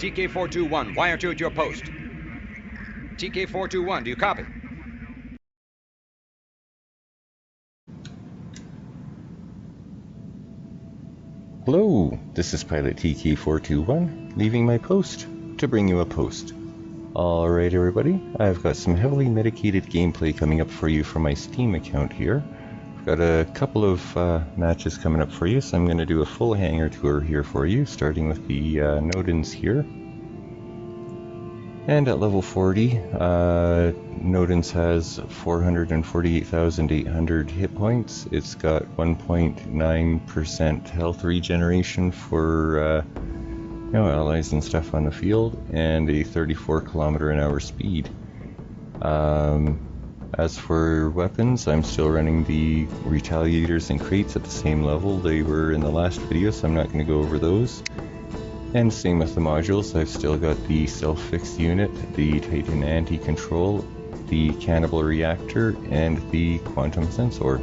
TK421, wire 2 at your post. TK421, do you copy? Hello, this is Pilot TK421, leaving my post to bring you a post. Alright everybody, I've got some heavily medicated gameplay coming up for you from my Steam account here. I've got a couple of matches coming up for you, so I'm going to do a full hangar tour here for you, starting with the Nodens here. And at level 40, Nodens has 448,800 hit points. It's got 1.9% health regeneration for allies and stuff on the field, and a 34 km/h speed. As for weapons, I'm still running the Retaliators and Crates at the same level they were in the last video, so I'm not going to go over those. And same with the modules, I've still got the Self-Fix unit, the Titan Anti-Control, the Cannibal Reactor, and the Quantum Sensor.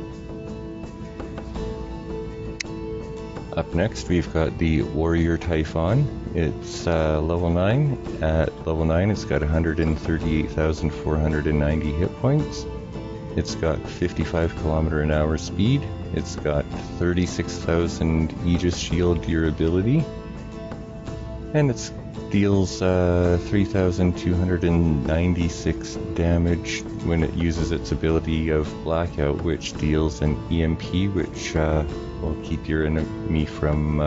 Up next we've got the Warrior Typhon. It's level 9. At level 9 it's got 138,490 hit points. It's got 55 km/h speed. It's got 36,000 Aegis Shield durability. And it deals 3,296 damage when it uses its ability of Blackout, which deals an EMP, which will keep your enemy from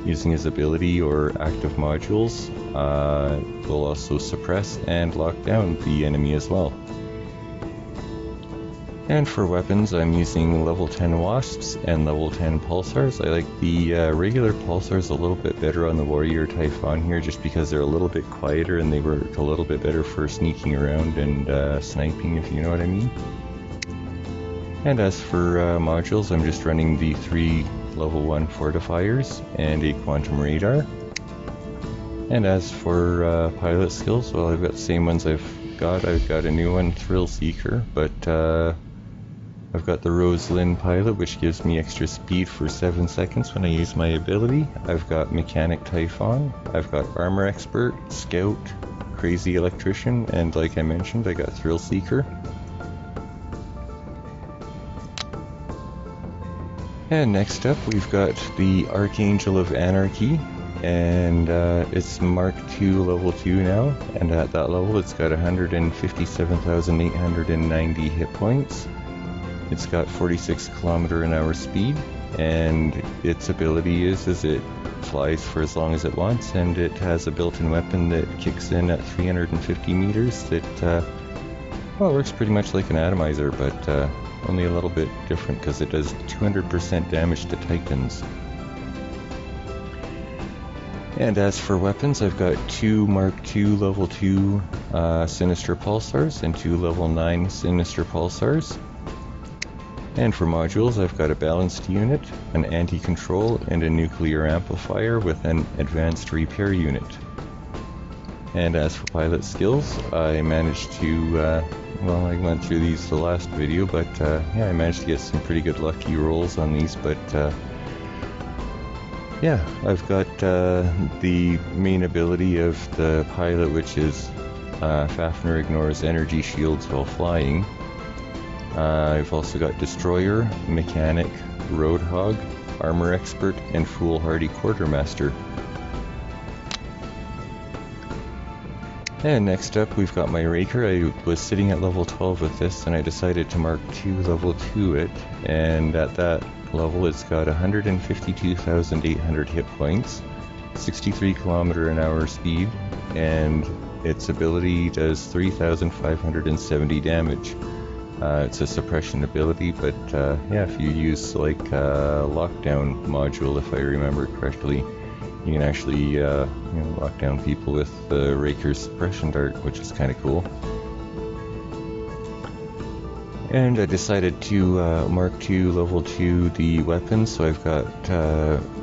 using his ability or active modules. It will also suppress and lock down the enemy as well. And for weapons, I'm using level 10 Wasps and level 10 Pulsars. I like the regular Pulsars a little bit better on the Warrior Typhon here, just because they're a little bit quieter and they work a little bit better for sneaking around and sniping, if you know what I mean. And as for modules, I'm just running the 3 level 1 Fortifiers and a Quantum Radar. And as for pilot skills, well, I've got the same ones I've got a new one, Thrill Seeker, but I've got the Rosalind Pilot, which gives me extra speed for 7 seconds when I use my ability. I've got Mechanic Typhon, I've got Armor Expert, Scout, Crazy Electrician, and like I mentioned, I got Thrill Seeker. And next up we've got the Archangel of Anarchy, and it's Mark II level 2 now, and at that level it's got 157,890 hit points. It's got 46 km/h speed, and its ability is it flies for as long as it wants, and it has a built-in weapon that kicks in at 350 meters that works pretty much like an atomizer, but only a little bit different because it does 200% damage to Titans. And as for weapons, I've got 2 Mark II level 2 Sinister Pulsars and 2 level 9 Sinister Pulsars. And for modules, I've got a balanced unit, an anti-control, and a nuclear amplifier with an advanced repair unit. And as for pilot skills, I managed to, I went through these the last video, but yeah, I managed to get some pretty good lucky rolls on these, but yeah, I've got the main ability of the pilot, which is Fafnir ignores energy shields while flying. I've also got Destroyer, Mechanic, Roadhog, Armor Expert, and Foolhardy Quartermaster. And next up we've got my Rayker. I was sitting at level 12 with this, and I decided to Mark II level 2 it, and at that level it's got 152,800 hit points, 63 km/h speed, and its ability does 3,570 damage. It's a suppression ability, but yeah, if you use like a lockdown module, if I remember correctly, you can actually lock down people with the Rayker's suppression dart, which is kind of cool. And I decided to Mark II level 2 the weapons, so I've got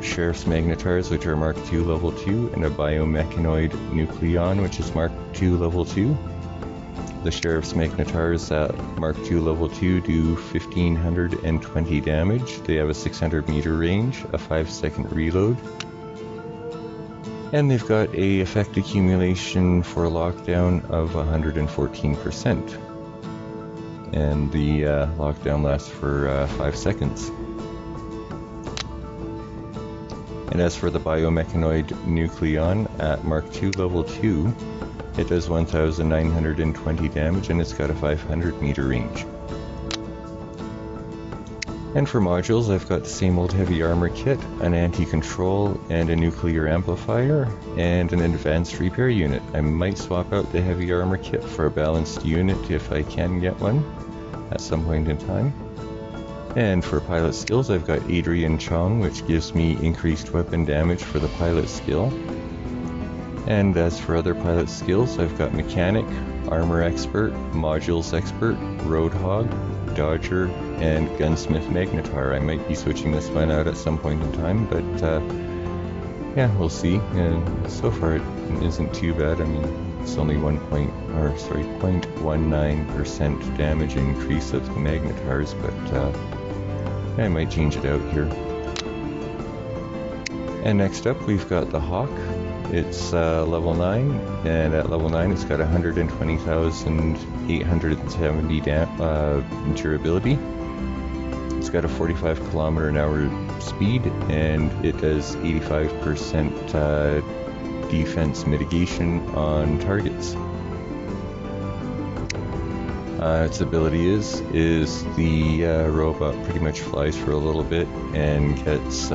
Sheriff's Magnetars, which are Mark II level 2, and a Biomechanoid Nucleon, which is Mark II level 2. The Sheriff's Magnetars at Mark II level 2 do 1,520 damage. They have a 600 meter range, a 5-second reload. And they've got a effect accumulation for lockdown of 114%. And the lockdown lasts for 5 seconds. And as for the biomechanoid nucleon at Mark II level 2, it does 1,920 damage and it's got a 500 meter range. And for modules, I've got the same old heavy armor kit, an anti-control and a nuclear amplifier, and an advanced repair unit. I might swap out the heavy armor kit for a balanced unit if I can get one at some point in time. And for pilot skills, I've got Adrian Chong, which gives me increased weapon damage for the pilot skill. And as for other pilot skills, I've got Mechanic, Armor Expert, Modules Expert, Roadhog, Dodger, and Gunsmith Magnetar. I might be switching this one out at some point in time, but yeah, we'll see. And so far it isn't too bad. I mean, it's only 0.19% damage increase of the Magnetars, but I might change it out here. And next up we've got the Hawk. It's level 9, and at level 9 it's got 120,870 durability. It's got a 45 km/h speed, and it does 85% defense mitigation on targets. Its ability is the robot pretty much flies for a little bit and gets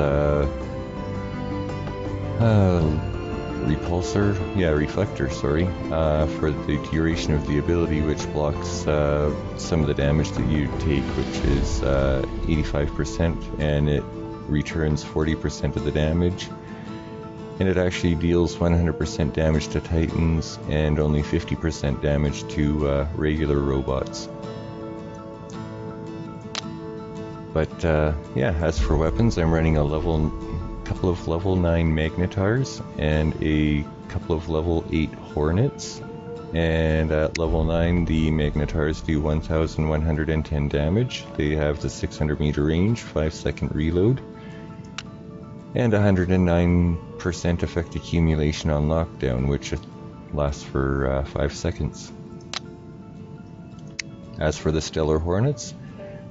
reflector, for the duration of the ability, which blocks some of the damage that you take, which is 85%, and it returns 40% of the damage. And it actually deals 100% damage to Titans and only 50% damage to regular robots. But yeah, as for weapons, I'm running a couple of level 9 Magnetars and a couple of level 8 Hornets. And at level 9, the Magnetars do 1,110 damage. They have the 600 meter range, 5-second reload, and 109% effect accumulation on lockdown, which lasts for 5 seconds. As for the Stellar Hornets,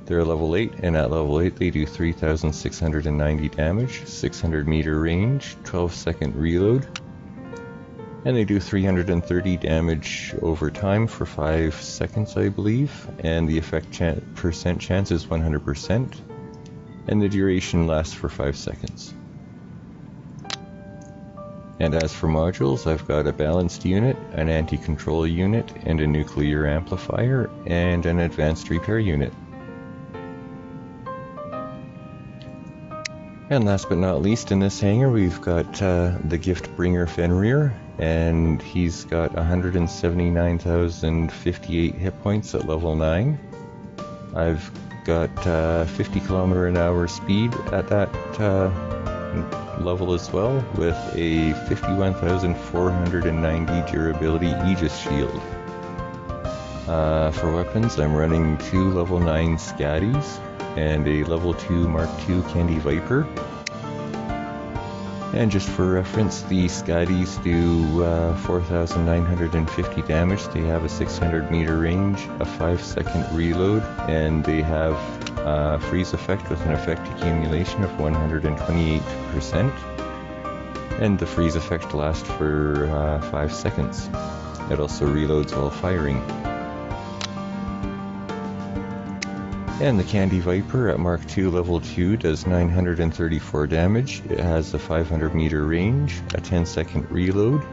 they're level 8, and at level 8 they do 3,690 damage, 600 meter range, 12-second reload, and they do 330 damage over time for 5 seconds, I believe, and the effect percent chance is 100%, and the duration lasts for 5 seconds. And as for modules, I've got a balanced unit, an anti-control unit, and a nuclear amplifier, and an advanced repair unit. And last but not least, in this hangar, we've got the Gift Bringer Fenrir, and he's got 179,058 hit points at level 9. I've got 50 km/h speed at that level as well, with a 51,490 durability Aegis shield. For weapons, I'm running 2 level 9 Scatties and a level 2 Mark II Candy Viper. And just for reference, the Scatties do 4,950 damage. They have a 600 meter range, a 5-second reload, and they have freeze effect with an effect accumulation of 128%. And the freeze effect lasts for 5 seconds. It also reloads while firing. And the Candy Viper at Mark II level 2 does 934 damage. It has a 500 meter range, a 10-second reload.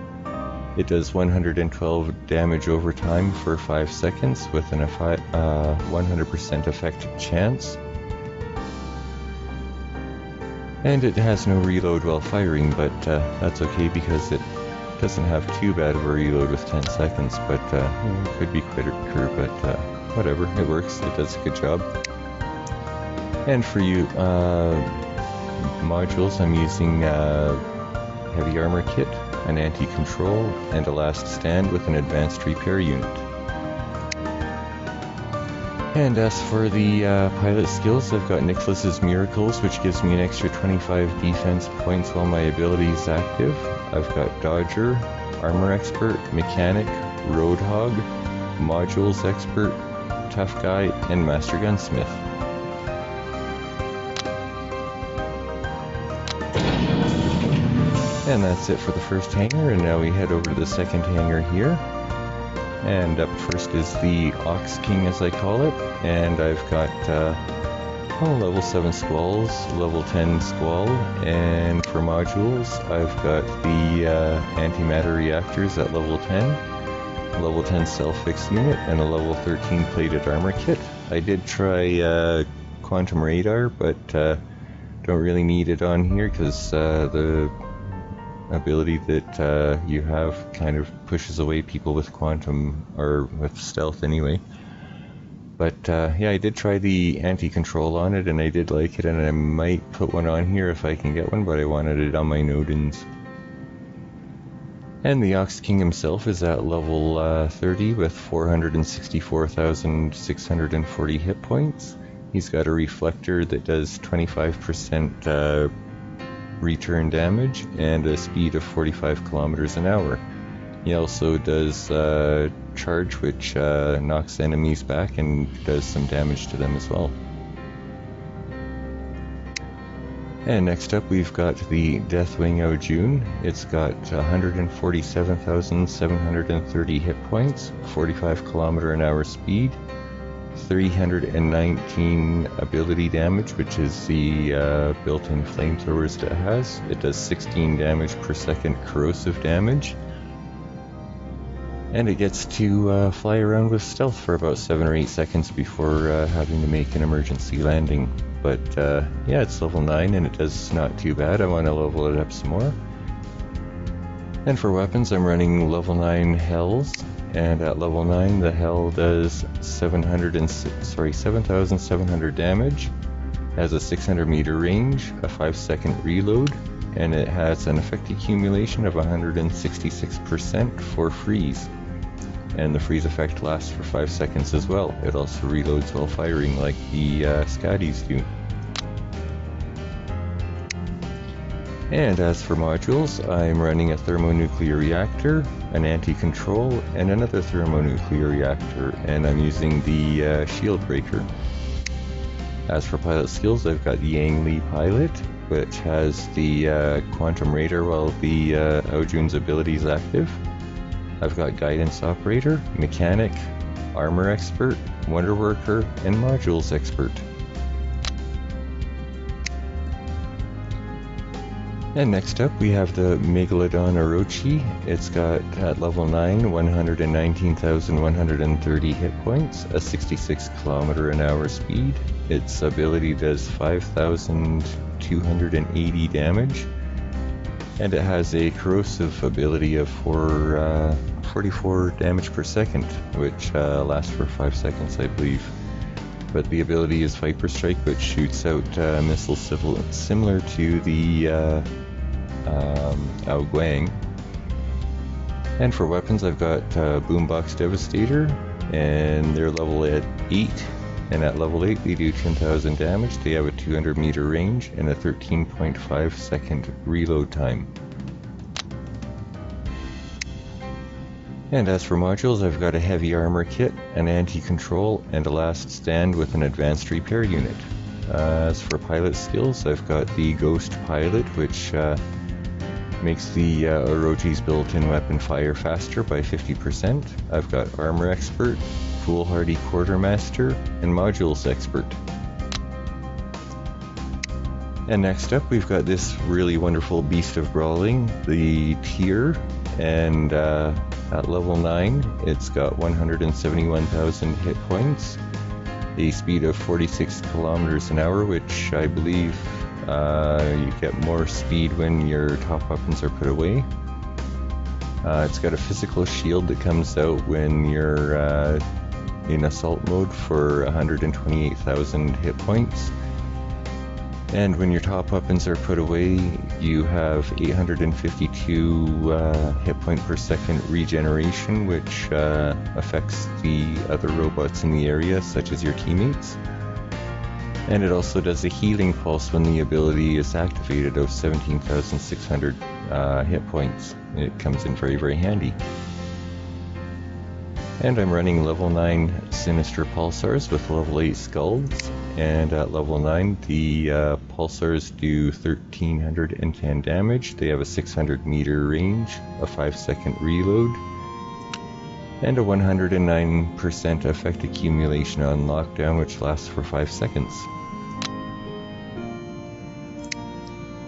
It does 112 damage over time for 5 seconds with an 100% effect chance. And it has no reload while firing, but that's okay because it doesn't have too bad of a reload with 10 seconds, but it could be quicker, but whatever, it works, it does a good job. And for you modules, I'm using heavy armor kit, an anti-control, and a last stand with an advanced repair unit. And as for the pilot skills, I've got Nicholas's Miracles, which gives me an extra 25 defense points while my ability is active. I've got Dodger, Armor Expert, Mechanic, Roadhog, Modules Expert, Tough Guy, and Master Gunsmith. And that's it for the first hangar, and now we head over to the second hangar here. And up first is the Ox King, as I call it, and I've got level 7 Squalls, level 10 Squall, and for modules I've got the antimatter reactors at level 10, level 10 Self-Fix unit, and a level 13 plated armor kit. I did try quantum radar, but don't really need it on here because the ability that you have kind of pushes away people with quantum, or with stealth anyway. But yeah, I did try the anti-control on it and I did like it, and I might put one on here if I can get one, but I wanted it on my Nodens. And the Ox King himself is at level 30 with 464,640 hit points. He's got a reflector that does 25% return damage and a speed of 45 kilometers an hour. He also does charge, which knocks enemies back and does some damage to them as well. And next up we've got the Deathwing Aojun. It's got 147,730 hit points, 45 kilometer an hour speed, 319 ability damage, which is the built-in flamethrowers that it has. It does 16 damage per second corrosive damage. And it gets to fly around with stealth for about 7 or 8 seconds before having to make an emergency landing. But yeah, it's level 9 and it does not too bad. I want to level it up some more. And for weapons, I'm running level 9 Hells. And at level 9, the Hell does 7,700 damage, has a 600 meter range, a 5-second reload, and it has an effect accumulation of 166% for freeze. And the freeze effect lasts for 5 seconds as well. It also reloads while firing like the Scatties do. And as for modules, I'm running a thermonuclear reactor, an anti-control, and another thermonuclear reactor, and I'm using the shield breaker. As for pilot skills, I've got the Yang Li pilot, which has the quantum radar while the Aojun's ability is active. I've got guidance operator, mechanic, armor expert, wonder worker, and modules expert. And next up we have the Megalodon Orochi. It's got at level 9 119,130 hit points, a 66 kilometer an hour speed. Its ability does 5,280 damage, and it has a corrosive ability of 44 damage per second, which lasts for 5 seconds, I believe. But the ability is Viper Strike, which shoots out missiles similar to the Aoguang. And for weapons, I've got Boombox Devastator, and they're level at 8. And at level 8, they do 10,000 damage. They have a 200 meter range and a 13.5 second reload time. And as for modules, I've got a heavy armor kit, an anti-control, and a last stand with an advanced repair unit. As for pilot skills, I've got the Ghost Pilot, which makes the Orochi's built-in weapon fire faster by 50%. I've got Armor Expert, Foolhardy Quartermaster, and Modules Expert. And next up, we've got this really wonderful Beast of Brawling, the Tier, and at level 9, it's got 171,000 hit points, a speed of 46 kilometers an hour, which I believe you get more speed when your top weapons are put away. It's got a physical shield that comes out when you're in assault mode for 128,000 hit points. And when your top weapons are put away, you have 852 hit point per second regeneration, which affects the other robots in the area, such as your teammates. And it also does a healing pulse when the ability is activated of 17,600 hit points. It comes in very, very handy. And I'm running level 9 Sinister Pulsars with level 8 Skulls. And at level 9, the Pulsars do 1310 damage. They have a 600 meter range, a 5-second reload, and a 109% effect accumulation on lockdown, which lasts for 5 seconds.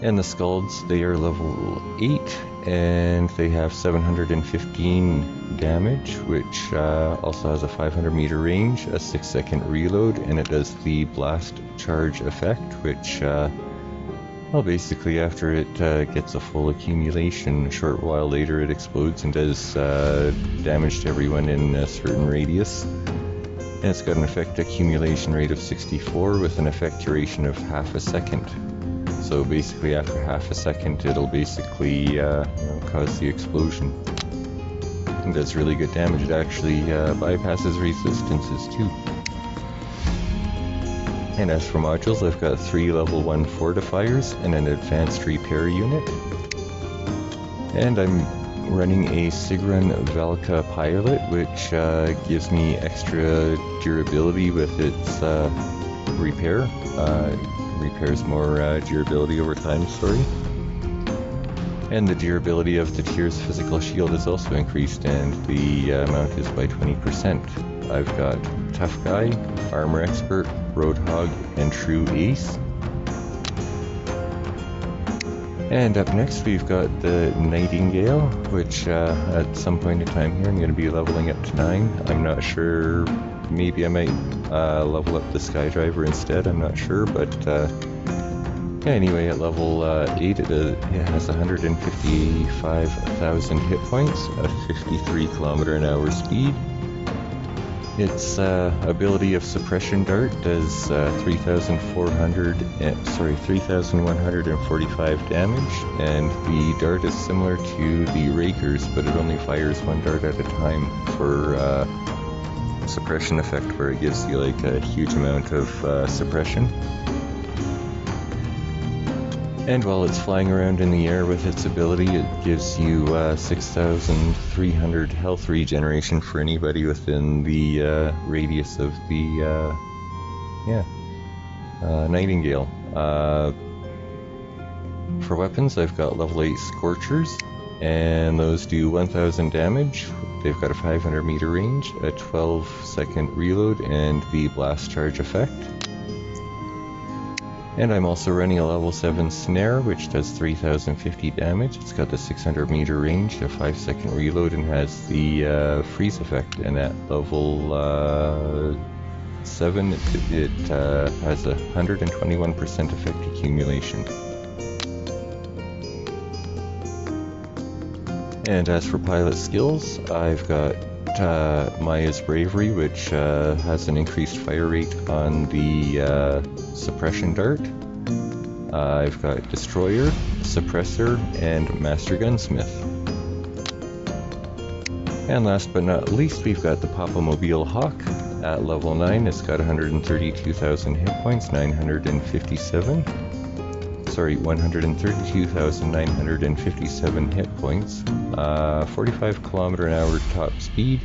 And the Skulls, they are level 8, and they have 715 damage, which also has a 500 meter range, a 6-second reload, and it does the blast charge effect, which, well, basically after it gets a full accumulation, a short while later it explodes and does damage to everyone in a certain radius. And it's got an effect accumulation rate of 64 with an effect duration of half a second. So basically after half a second it'll basically cause the explosion. It does really good damage. It actually bypasses resistances too. And as for modules, I've got 3 level 1 fortifiers and an advanced repair unit. And I'm running a Sigrun Valka pilot, which gives me extra durability with its repair. Repairs more durability over time, And the durability of the tier's physical shield is also increased, and the amount is by 20%. I've got Tough Guy, Armor Expert, Roadhog, and True Ace. And up next we've got the Nightingale, which at some point in time here I'm going to be leveling up to 9. I'm not sure, maybe I might level up the Skydriver instead, I'm not sure, but yeah, anyway, at level 8 it has 155,000 hit points, a 53 km/h speed. Its ability of Suppression Dart does 3,145 damage, and the dart is similar to the Raykers, but it only fires 1 dart at a time for suppression effect, where it gives you like a huge amount of suppression. And while it's flying around in the air with its ability, it gives you 6,300 health regeneration for anybody within the radius of the Nightingale. For weapons, I've got level 8 Scorchers, and those do 1,000 damage. They've got a 500 meter range, a 12-second reload, and the blast charge effect. And I'm also running a level 7 Snare, which does 3,050 damage. It's got the 600 meter range, a 5-second reload, and has the freeze effect. And at level 7, it has a 121% effect accumulation. And as for pilot skills, I've got Maya's Bravery, which has an increased fire rate on the Suppression Dart. I've got Destroyer, Suppressor, and Master Gunsmith. And last but not least, we've got the Papa-Mobile Hawk. At level 9, it's got 132,000 hit points, 132,957 hit points, 45 km/h top speed,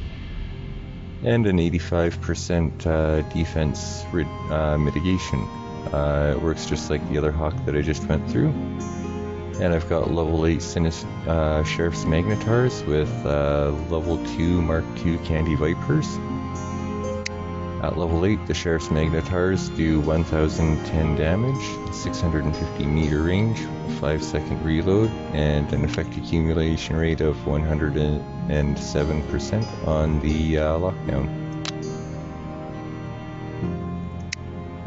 and an 85% defense mitigation. It works just like the other Hawk that I just went through. And I've got level 8 Sheriff's Magnetars with level 2 Mark II Candy Vipers. At level 8, the Sheriff's Magnetars do 1,010 damage, 650 meter range, a 5-second reload, and an effect accumulation rate of 107% on the lockdown.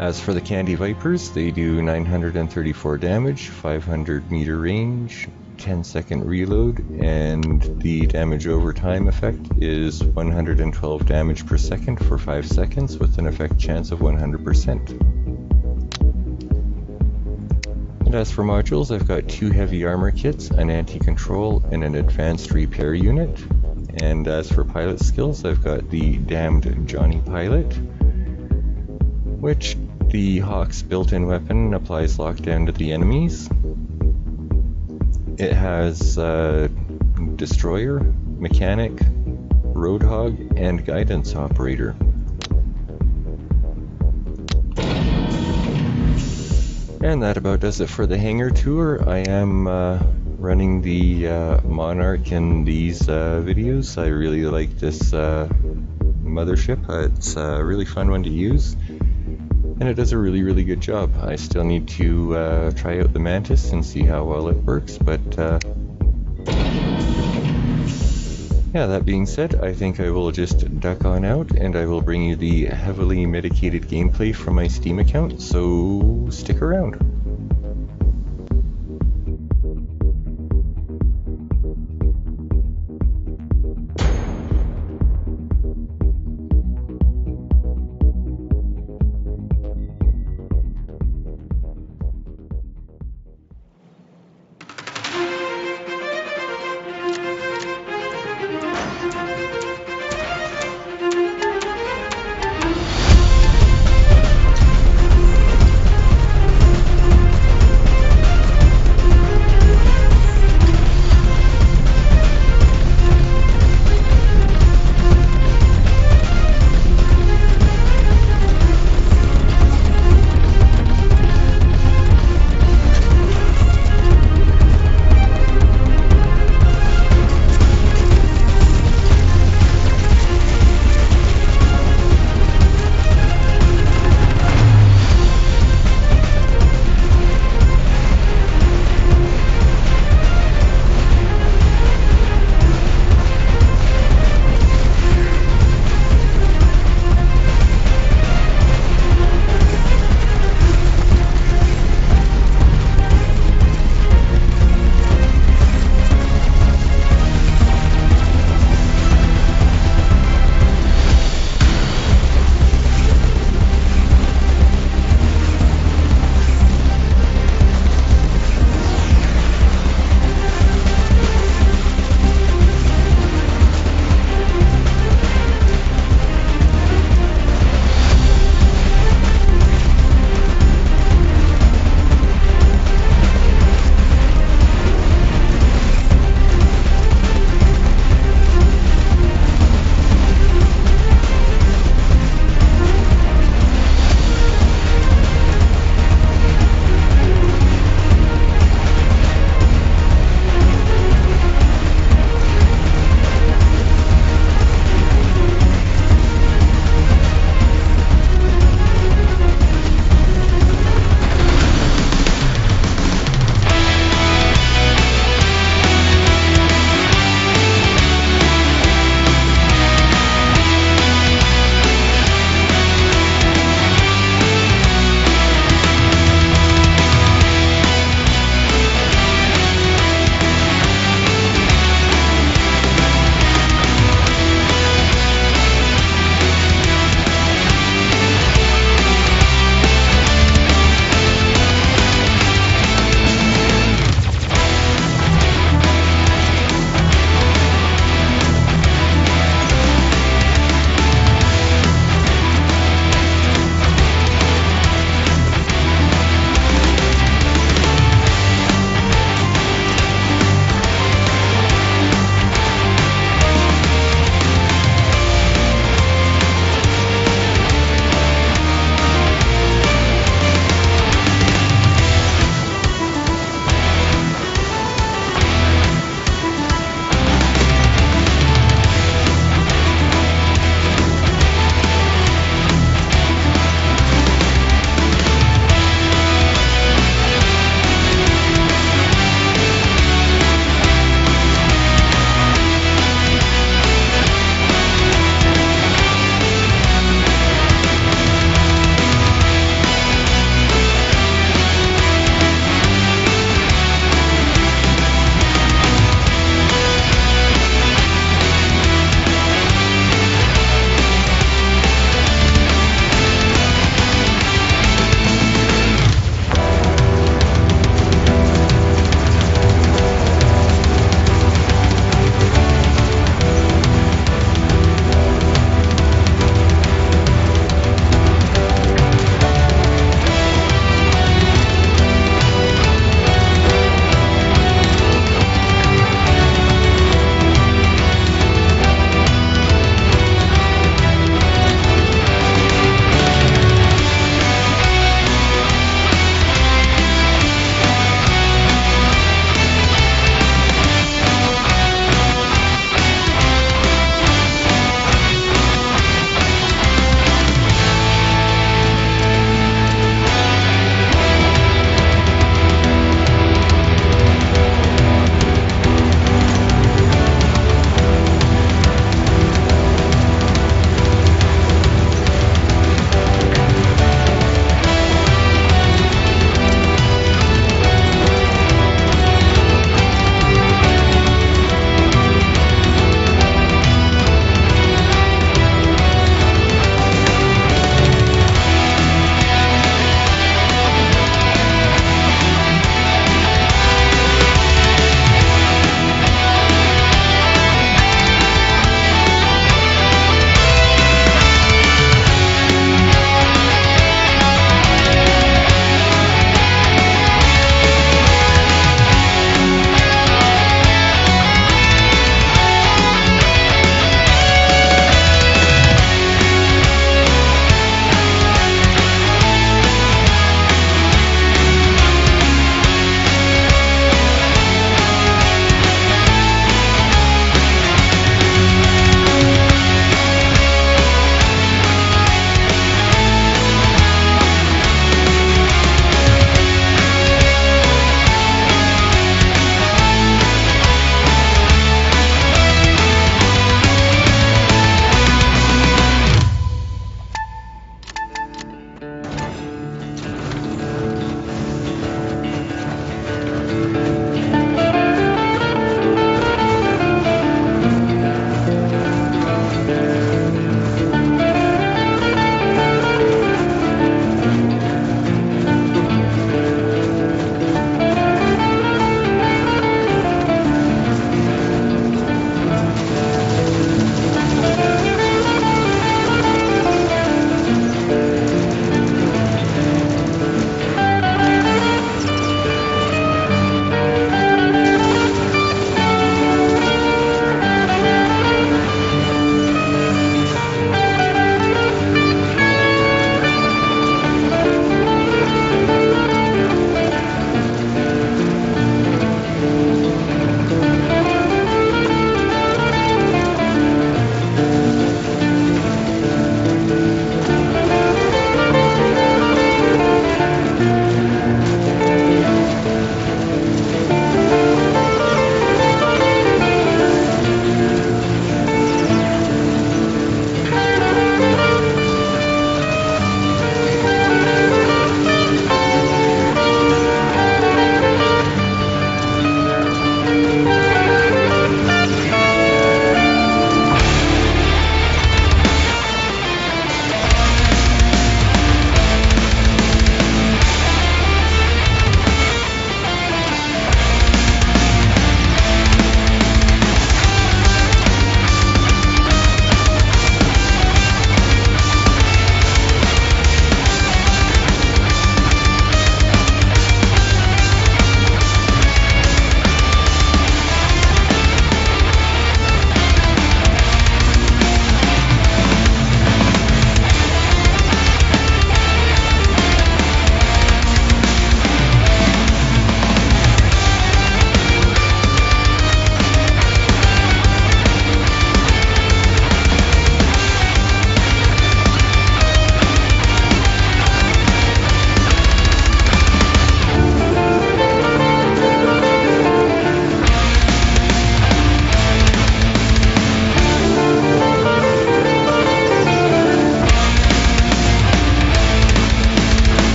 As for the Candy Vipers, they do 934 damage, 500 meter range, 10-second reload, and the damage over time effect is 112 damage per second for 5 seconds with an effect chance of 100%. And as for modules, I've got 2 heavy armor kits, an anti-control, and an advanced repair unit. And as for pilot skills, I've got the damned Johnny Pilot, which the Hawk's built-in weapon applies lockdown to the enemies. It has Destroyer, Mechanic, Roadhog, and Guidance Operator. And that about does it for the hangar tour. I am running the Monarch in these videos. I really like this mothership. It's a really fun one to use, and it does a really good job. I still need to try out the Mantis and see how well it works, but yeah, that being said, I think I will just duck on out and I will bring you the heavily medicated gameplay from my Steam account, so stick around.